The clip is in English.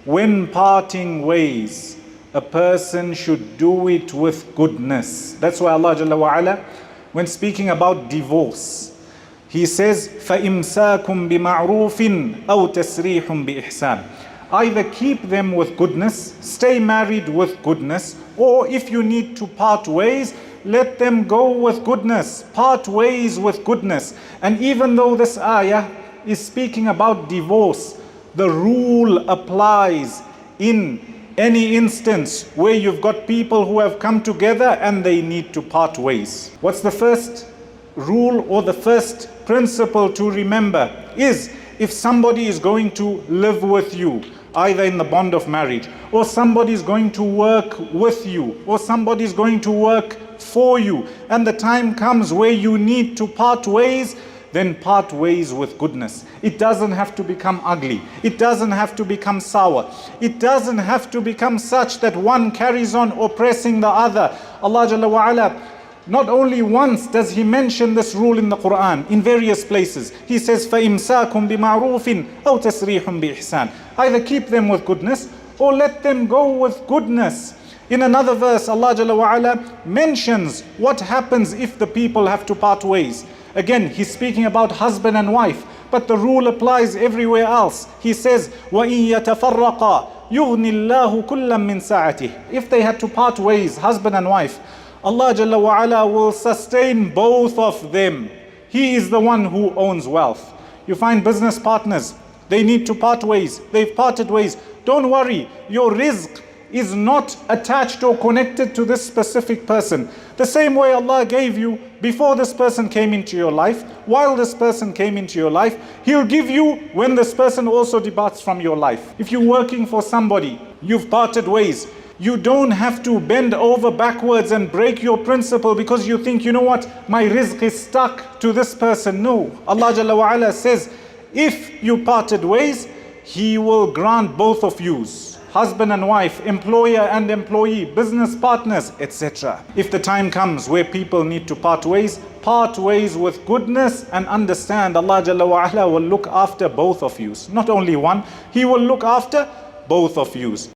When parting ways, a person should do it with goodness. That's why Allah Jalla wa Ala, when speaking about divorce, He says, فَإِمْسَاكٌ بِمَعْرُوفٍ أَوْ تَسْرِيحٌ بِإِحْسَانٍ. Either keep them with goodness, stay married with goodness, or if you need to part ways, let them go with goodness, part ways with goodness. And even though this ayah is speaking about divorce, the rule applies in any instance where you've got people who have come together and they need to part ways. What's the first rule or the first principle to remember is, if somebody is going to live with you, either in the bond of marriage, or somebody is going to work with you, or somebody is going to work for you, and the time comes where you need to part ways, then part ways with goodness. It doesn't have to become ugly. It doesn't have to become sour. It doesn't have to become such that one carries on oppressing the other. Allah Jalla wa Ala, not only once does He mention this rule in the Quran, in various places. He says, فَإِمْسَاكٌ بِمَعْرُوفٍ أَوْ تَسْرِيحٌ بِإِحْسَانٍ. Either keep them with goodness or let them go with goodness. In another verse, Allah Jalla wa Ala mentions what happens if the people have to part ways. Again, He's speaking about husband and wife, but the rule applies everywhere else. He says, وَإِن يَتَفَرَّقَا يُغْنِ اللَّهُ كُلًّا مِنْ سَعَتِهِ. If they had to part ways, husband and wife, Allah Jalla wa Ala will sustain both of them. He is the one who owns wealth. You find business partners, they need to part ways. They've parted ways. Don't worry, your rizq is not attached or connected to this specific person. The same way Allah gave you before this person came into your life, while this person came into your life, He'll give you when this person also departs from your life. If you're working for somebody, you've parted ways, you don't have to bend over backwards and break your principle because you think, you know what, my rizq is stuck to this person. No, Allah Jalla wa Ala says, if you parted ways, He will grant both of you, husband and wife, employer and employee, business partners, etc. If the time comes where people need to part ways with goodness, and understand Allah Jalla wa Ala will look after both of you. Not only one, He will look after both of you.